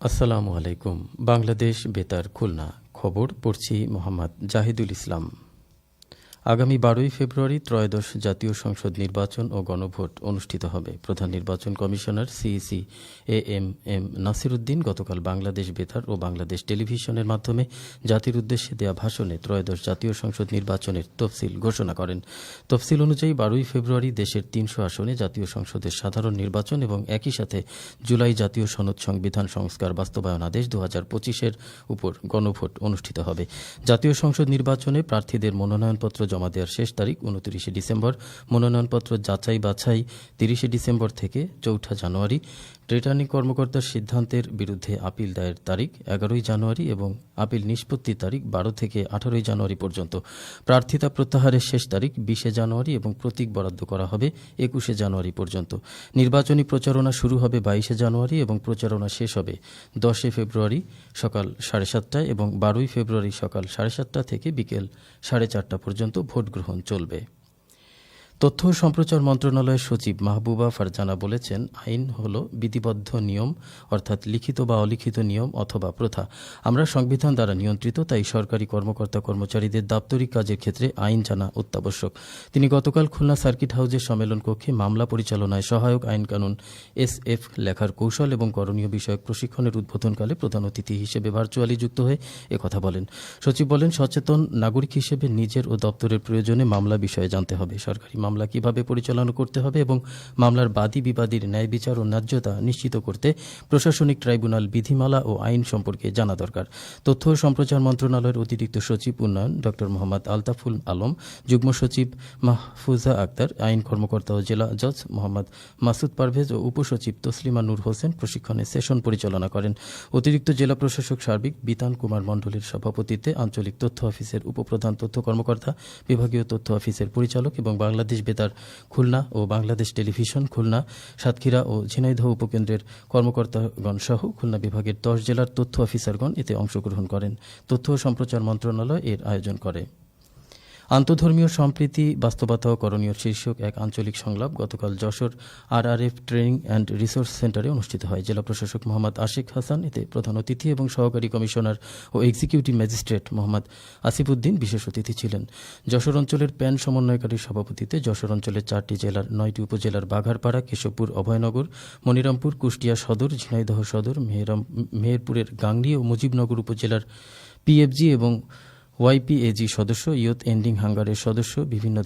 আসসালামু আলাইকুম। বাংলাদেশ বেতার খুলনা খবর পড়ছি মোহাম্মদ জাহিদুল ইসলাম। আগামী 12ই ফেব্রুয়ারি ত্রয়োদশ জাতীয় সংসদ নির্বাচন ও গণভোট অনুষ্ঠিত হবে। প্রধান নির্বাচন কমিশনার সিইসি এএম নাসিরউদ্দিন গতকাল বাংলাদেশ বেতার ও বাংলাদেশ টেলিভিশনের মাধ্যমে জাতির উদ্দেশ্যে দেয়া ভাষণে ত্রয়োদশ জাতীয় সংসদ নির্বাচনের তফসিল ঘোষণা করেন। তফসিল অনুযায়ী 12ই ফেব্রুয়ারি দেশের 300 আসনে জাতীয় সংসদের সাধারণ নির্বাচন এবং একই সাথে জুলাই জাতীয় সনদ সংবিধান সংস্কার বাস্তবায়ন আদেশ 2025-এর উপর গণভোট অনুষ্ঠিত হবে। জাতীয় সংসদ নির্বাচনে প্রার্থীদের মনোনয়নপত্র জমা দেওয়ার শেষ তারিখ 29 ডিসেম্বর, মনোনয়নপত্র যাচাই বাছাই 30 ডিসেম্বর থেকে 4 জানুয়ারি, রিটার্নিং কর্মকর্তার সিদ্ধান্তের বিরুদ্ধে আপিল দায়ের তারিখ 11 জানুয়ারি এবং আপিল নিষ্পত্তির তারিখ 12 থেকে 18 জানুয়ারি পর্যন্ত। প্রার্থিতা প্রত্যাহারের শেষ তারিখ 20 জানুয়ারি এবং প্রতীক বরাদ্দ করা হবে 21 জানুয়ারি পর্যন্ত। নির্বাচনী প্রচারণা শুরু হবে 22 জানুয়ারি এবং প্রচারণা শেষ হবে 10 ফেব্রুয়ারি সকাল 7:30 এবং 12 ফেব্রুয়ারি সকাল 7:30 থেকে বিকেল 4:30 পর্যন্ত ভোট গ্রহণ চলবে। তথ্য ও সম্প্রচার মন্ত্রণালয়ের সচিব মাহবুবা ফারজানা বলেছেন, আইন হল বিধিবদ্ধ নিয়ম, অর্থাৎ লিখিত বা অলিখিত নিয়ম অথবা প্রথা। আমরা সংবিধান দ্বারা নিয়ন্ত্রিত, তাই সরকারি কর্মকর্তা কর্মচারীদের দাপ্তরিক কাজের ক্ষেত্রে আইন জানা অত্যাবশ্যক। তিনি গতকাল খুলনা সার্কিট হাউসের সম্মেলন কক্ষে মামলা পরিচালনায় সহায়ক আইন কানুন SF লেখার কৌশল এবং করণীয় বিষয়ক প্রশিক্ষণের উদ্বোধনকালে প্রধান অতিথি হিসেবে ভার্চুয়ালি যুক্ত হয়ে একথা বলেন। সচিব বলেন, সচেতন নাগরিক হিসেবে নিজের ও দপ্তরের প্রয়োজনে মামলা বিষয়ে জানতে হবে, সরকারি মামলা কিভাবে পরিচালনা করতে হবে এবং মামলার বাদী বিবাদীর ন্যায় বিচার ও ন্যায্যতা নিশ্চিত করতে প্রশাসনিক ট্রাইব্যুনাল বিধিমালা ও আইন সম্পর্কে জানা দরকার। তথ্য ও সম্প্রচার মন্ত্রণালয়ের অতিরিক্ত সচিব উন্নয়ন ড মোহাম্মদ আলতাফুল আলম, যুগ্ম সচিব মাহফুজা আক্তার, আইন কর্মকর্তা ও জেলা জজ মোহাম্মদ মাসুদ পারভেজ ও উপসচিব তসলিমা নূর হোসেন প্রশিক্ষণের সেশন পরিচালনা করেন। অতিরিক্ত জেলা প্রশাসক সার্বিক বিতান কুমার মণ্ডলের সভাপতিত্বে আঞ্চলিক তথ্য অফিসের উপপ্রধান তথ্য কর্মকর্তা, বিভাগীয় তথ্য অফিসের পরিচালক এবং বাংলাদেশ বেতার খুলনা ও বাংলাদেশ টেলিভিশন খুলনা, সাতক্ষীরা ও ঝিনাইদহ উপকেন্দ্রের কর্মকর্তাগণ সহ খুলনা বিভাগের 10 জেলার তথ্য অফিসারগণ এতে অংশগ্রহণ করেন। তথ্য ও সম্প্রচার মন্ত্রণালয় এর আয়োজন করে। আন্তঃধর্মীয় সম্প্রীতি বাস্তবতা ও করণীয় শীর্ষক এক আঞ্চলিক সংলাপ গতকাল Jessore RRF training and resource সেন্টারে অনুষ্ঠিত হয়। জেলা প্রশাসক মোহাম্মদ আশিক হাসান এতে প্রধান অতিথি এবং সহকারী কমিশনার ও এক্সিকিউটিভ ম্যাজিস্ট্রেট মোহাম্মদ আসিফউদ্দিন বিশেষ অতিথি ছিলেন। যশোর অঞ্চলের প্যান সমন্বয়কারীর সভাপতিত্বে যশোর অঞ্চলের 4টি জেলার 9টি উপজেলার বাঘারপাড়া, কেশবপুর, অভয়নগর, মনিরামপুর, কুষ্টিয়া সদর, ঝিনাইদহ সদর, মেহেরপুরের গাংনী ও মুজিবনগর উপজেলার PFG এবং YPAG সদস্য, ইয়ুথ এন্ডিং হাঙ্গারের সদস্য, বিভিন্ন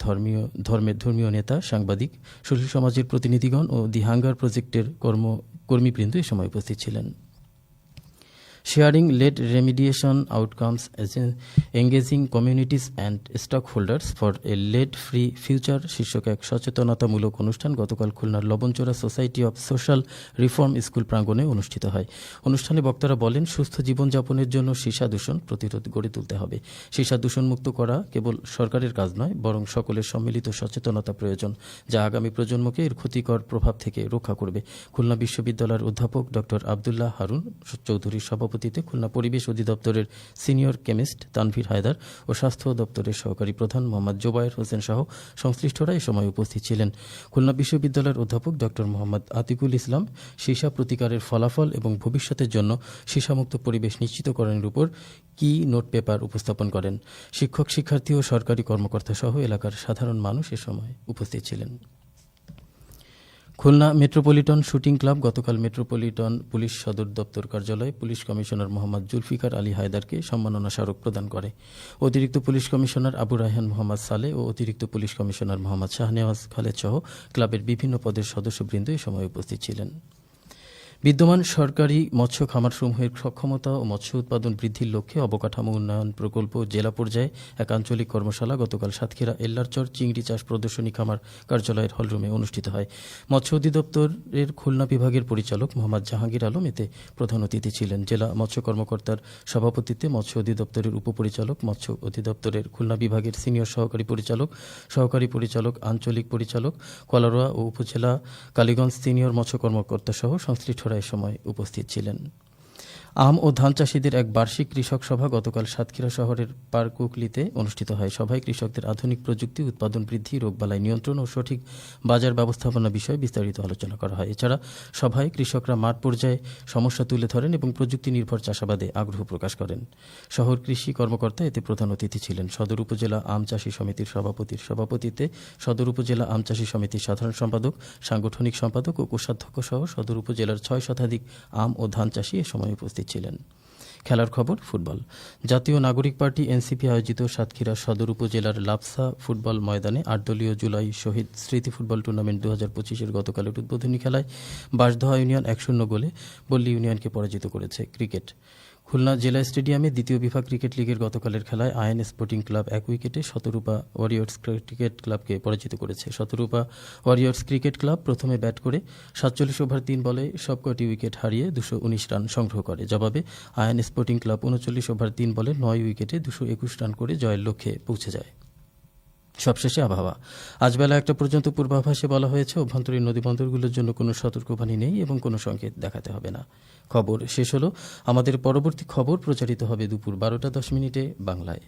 ধর্মের ধর্মীয় নেতা, সাংবাদিক, সুশীল সমাজের প্রতিনিধিগণ ও দি হাঙ্গার প্রজেক্টের কর্মীবৃন্দ এ সময় উপস্থিত ছিলেন। Sharing lead remediation outcomes engaging communities and stockholders for a lead free future শীর্ষক এক সচেতনতামূলক অনুষ্ঠান গতকাল খুলনার Labanchora society of social reform school প্রাঙ্গণে অনুষ্ঠিত হয়। অনুষ্ঠানে বক্তারা বলেন, সুস্থ জীবনযাপনের জন্য সীসা দূষণ প্রতিরোধ গড়ে তুলতে হবে। সীসা দূষণমুক্ত করা কেবল সরকারের কাজ নয়, বরং সকলের সম্মিলিত সচেতনতা প্রয়োজন, যা আগামী প্রজন্মকে এর ক্ষতিকর প্রভাব থেকে রক্ষা করবে। খুলনা বিশ্ববিদ্যালয়ের অধ্যাপক ড আবদুল্লাহ হারুন চৌধুরীর সভাপতিত্বে খুলনা পরিবেশ অধিদপ্তরের সিনিয়র কেমিস্ট তানভীর হায়দার ও স্বাস্থ্য দপ্তরের সহকারী প্রধান মোহাম্মদ জোবায়ের হোসেন সহ সংশ্লিষ্টরা এ সময় উপস্থিত ছিলেন। খুলনা বিশ্ববিদ্যালয়ের অধ্যাপক ড মোহাম্মদ আতিকুল ইসলাম সীসা প্রতিকারের ফলাফল এবং ভবিষ্যতের জন্য সীসামুক্ত পরিবেশ নিশ্চিতকরণের উপর কি নোট পেপার উপস্থাপন করেন। শিক্ষক, শিক্ষার্থী ও সরকারি কর্মকর্তা সহ এলাকার সাধারণ মানুষ এ সময় উপস্থিত ছিলেন। খুলনা মেট্রোপলিটন শুটিং ক্লাব গতকাল মেট্রোপলিটন পুলিশ সদর দপ্তর কার্যালয়ে পুলিশ কমিশনার মোহাম্মদ জুলফিকার আলী হায়দারকে সম্মাননা স্মারক প্রদান করে। অতিরিক্ত পুলিশ কমিশনার আবু রায়হান মোহাম্মদ সালে ও অতিরিক্ত পুলিশ কমিশনার মোহাম্মদ শাহনেওয়াজ খালেদ সহ ক্লাবের বিভিন্ন পদের সদস্যবৃন্দ এ সময় উপস্থিত ছিলেন। বিদ্যমান সরকারি মৎস্য খামারসমূহের সক্ষমতা ও মৎস্য উৎপাদন বৃদ্ধির লক্ষ্যে অবকাঠামো উন্নয়ন প্রকল্প জেলা পর্যায়ে এক আঞ্চলিক কর্মশালা গতকাল সাতক্ষীরা এল্লারচর চিংড়ি চাষ প্রদর্শনী খামার কার্যালয়ের হলরুমে অনুষ্ঠিত হয়। মৎস্য অধিদপ্তরের খুলনা বিভাগের পরিচালক মোহাম্মদ জাহাঙ্গীর আলম এতে প্রধান অতিথি ছিলেন। জেলা মৎস্য কর্মকর্তার সভাপতিত্বে মৎস্য অধিদপ্তরের উপপরিচালক, মৎস্য অধিদপ্তরের খুলনা বিভাগের সিনিয়র সহকারী পরিচালক, আঞ্চলিক পরিচালক, কলারোয়া ও উপজেলা কালীগঞ্জ সিনিয়র মৎস্য কর্মকর্তা সহ সংশ্লিষ্ট এ সময় উপস্থিত ছিলেন। আম ও ধান চাষিদের এক বার্ষিক কৃষক সভা গতকাল সাতক্ষীরা শহরের পারকুকলিতে অনুষ্ঠিত হয়। সভায় কৃষকদের আধুনিক প্রযুক্তি, উৎপাদন বৃদ্ধি, রোগবালাই নিয়ন্ত্রণ ও সঠিক বাজার ব্যবস্থাপনা বিষয়ে বিস্তারিত আলোচনা করা হয়। এছাড়া সভায় কৃষকরা মাঠ পর্যায়ে সমস্যা তুলে ধরেন এবং প্রযুক্তি নির্ভর চাষাবাদে আগ্রহ প্রকাশ করেন। শহর কৃষি কর্মকর্তা এতে প্রধান অতিথি ছিলেন। সদর উপজেলা আম চাষী সমিতির সভাপতির সভাপতিত্বে সদর উপজেলা আম চাষী সমিতির সাধারণ সম্পাদক, সাংগঠনিক সম্পাদক ও কোষাধ্যক্ষ সহ সদর উপজেলার 6 শতাধিক আম ও ধান চাষী এ সময় উপস্থিত ছিলেন। খেলার খবর ফুটবল। জাতীয় নাগরিক পার্টি এনসিপি আয়োজিত সাতক্ষীরা সদর উপজেলার লাপসা ফুটবল ময়দানে 8 দলীয় জুলাই শহীদ স্মৃতি ফুটবল টুর্নামেন্ট 2025-এর গতকালের উদ্বোধনী খেলায় বাঁশদোহা ইউনিয়ন 1-0 গোলে পল্লী ইউনিয়নকে পরাজিত করেছে। ক্রিকেট। খুলনা জেলা স্টেডিয়ামে দ্বিতীয় বিভাগ ক্রিকেট লিগের গতকালের খেলায় আইএন স্পোর্টিং ক্লাব 1 উইকেটে শতরূপা ওয়ারিয়র্স ক্রিকেট ক্লাবকে পরাজিত করেছে। শতরূপা ওয়ারিয়র্স ক্রিকেট ক্লাব প্রথমে ব্যাট করে 47 ওভার 3 বলে সবকটি উইকেট হারিয়ে 219 রান সংগ্রহ করে। জবাবে আইএন স্পোর্টিং ক্লাব 39 ওভার 3 বলে 9 উইকেটে 221 রান করে জয়ের লক্ষ্যে পৌঁছে যায়। সবশেষে আবহাওয়া। আজ বেলা 1টা পর্যন্ত পূর্বাভাসে বলা হয়েছে অভ্যন্তরীণ নদীবন্দরগুলোর জন্য কোনো সতর্কবাণী নেই এবং কোনো সংকেত দেখাতে হবে না। খবর শেষ হলো। আমাদের পরবর্তী খবর প্রচারিত হবে দুপুর 12টা 10 মিনিটে বাংলায়।